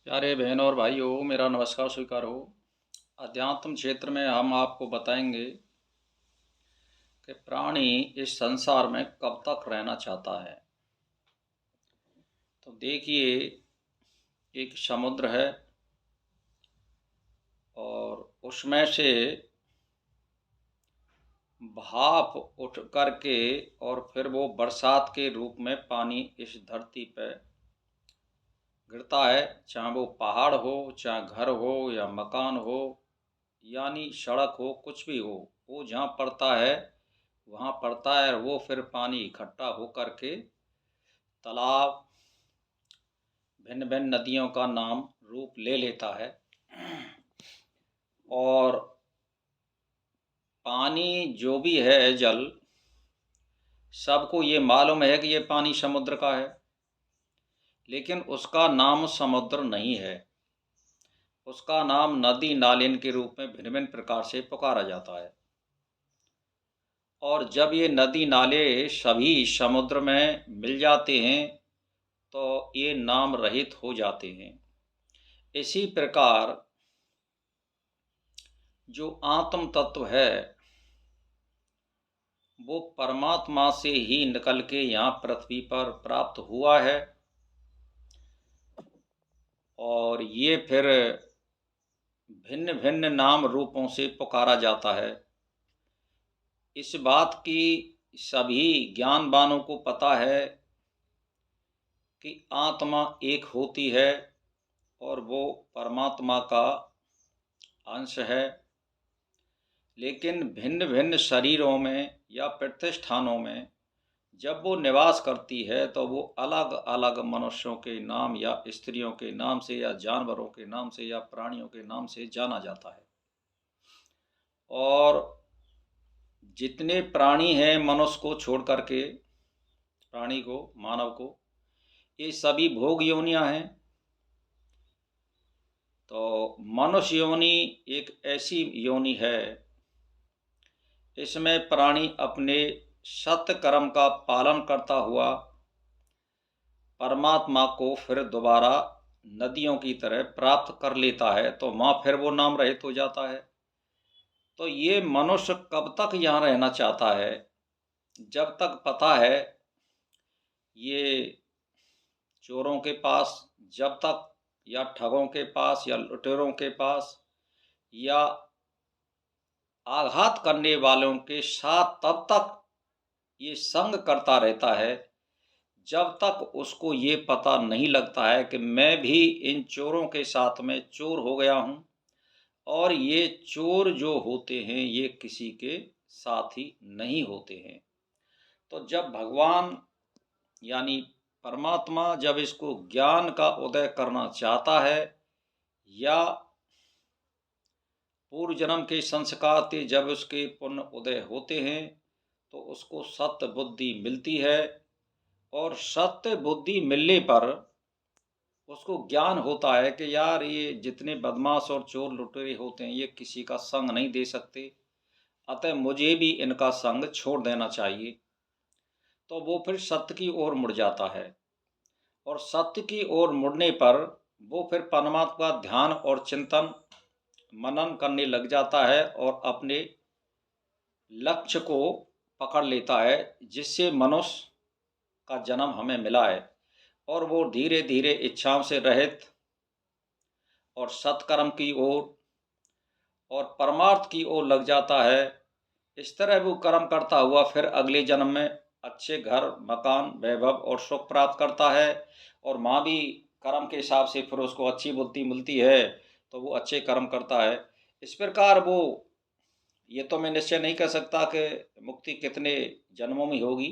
प्यारे बहन और भाइयों, मेरा नमस्कार स्वीकार हो। अध्यात्म क्षेत्र में हम आपको बताएंगे कि प्राणी इस संसार में कब तक रहना चाहता है। तो देखिए, एक समुद्र है और उसमें से भाप उठ करके और फिर वो बरसात के रूप में पानी इस धरती पर गिरता है। चाहे वो पहाड़ हो, चाहे घर हो या मकान हो, यानी सड़क हो, कुछ भी हो, वो जहाँ पड़ता है वहाँ पड़ता है और वो फिर पानी इकट्ठा हो करके तालाब, भिन्न भिन्न नदियों का नाम रूप ले लेता है। और पानी जो भी है, जल, सबको ये मालूम है कि ये पानी समुद्र का है, लेकिन उसका नाम समुद्र नहीं है। उसका नाम नदी नालिन के रूप में भिन्न भिन्न प्रकार से पुकारा जाता है। और जब ये नदी नाले सभी समुद्र में मिल जाते हैं तो ये नाम रहित हो जाते हैं। इसी प्रकार जो आत्म तत्व है वो परमात्मा से ही निकल के यहाँ पृथ्वी पर प्राप्त हुआ है और ये फिर भिन्न भिन्न नाम रूपों से पुकारा जाता है। इस बात की सभी ज्ञानवानों को पता है कि आत्मा एक होती है और वो परमात्मा का अंश है, लेकिन भिन्न भिन्न शरीरों में या प्रतिष्ठानों में जब वो निवास करती है तो वो अलग अलग मनुष्यों के नाम या स्त्रियों के नाम से या जानवरों के नाम से या प्राणियों के नाम से जाना जाता है। और जितने प्राणी हैं मनुष्य को छोड़ करके, प्राणी को, मानव को, ये सभी भोग योनियां हैं। तो मनुष्य योनि एक ऐसी योनि है, इसमें प्राणी अपने सत्कर्म का पालन करता हुआ परमात्मा को फिर दोबारा नदियों की तरह प्राप्त कर लेता है, तो वहाँ फिर वो नाम रहित हो जाता है। तो ये मनुष्य कब तक यहाँ रहना चाहता है? जब तक पता है ये चोरों के पास, जब तक, या ठगों के पास, या लुटेरों के पास, या आघात करने वालों के साथ तब तक ये संग करता रहता है, जब तक उसको ये पता नहीं लगता है कि मैं भी इन चोरों के साथ में चोर हो गया हूँ और ये चोर जो होते हैं ये किसी के साथी नहीं होते हैं। तो जब भगवान यानी परमात्मा जब इसको ज्ञान का उदय करना चाहता है या पूर्व जन्म के संस्कार थे जब उसके पुण्य उदय होते हैं तो उसको सत्य बुद्धि मिलती है और सत्य बुद्धि मिलने पर उसको ज्ञान होता है कि यार ये जितने बदमाश और चोर लुटेरे होते हैं ये किसी का संग नहीं दे सकते, अतः मुझे भी इनका संग छोड़ देना चाहिए। तो वो फिर सत्य की ओर मुड़ जाता है और सत्य की ओर मुड़ने पर वो फिर परमात्मा का ध्यान और चिंतन मनन करने लग जाता है और अपने लक्ष्य को पकड़ लेता है जिससे मनुष्य का जन्म हमें मिला है। और वो धीरे धीरे इच्छाओं से रहित और सत्कर्म की ओर और परमार्थ की ओर लग जाता है। इस तरह वो कर्म करता हुआ फिर अगले जन्म में अच्छे घर, मकान, वैभव और सुख प्राप्त करता है और माँ भी कर्म के हिसाब से फिर उसको अच्छी बुद्धि मिलती है तो वो अच्छे कर्म करता है। इस प्रकार वो, ये तो मैं निश्चय नहीं कर सकता कि मुक्ति कितने जन्मों में होगी।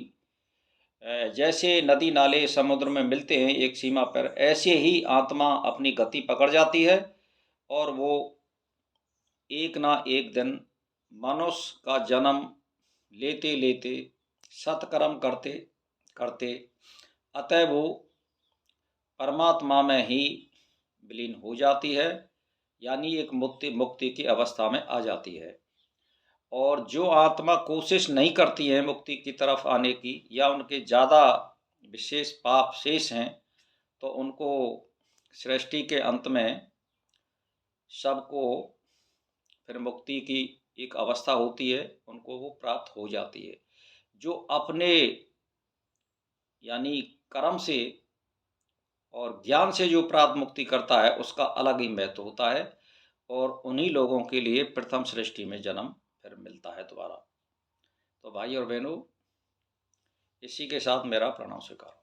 जैसे नदी नाले समुद्र में मिलते हैं एक सीमा पर, ऐसे ही आत्मा अपनी गति पकड़ जाती है और वो एक ना एक दिन मनुष्य का जन्म लेते लेते, सत्कर्म करते करते, अतः वो परमात्मा में ही विलीन हो जाती है, यानी एक मुक्ति की अवस्था में आ जाती है। और जो आत्मा कोशिश नहीं करती है मुक्ति की तरफ आने की, या उनके ज़्यादा विशेष पाप शेष हैं, तो उनको सृष्टि के अंत में सबको फिर मुक्ति की एक अवस्था होती है, उनको वो प्राप्त हो जाती है। जो अपने यानी कर्म से और ज्ञान से जो प्राप्त मुक्ति करता है, उसका अलग ही महत्व होता है और उन्हीं लोगों के लिए प्रथम सृष्टि में जन्म फिर मिलता है दोबारा। तो भाई और बहनों, इसी के साथ मेरा प्रणाम स्वीकार।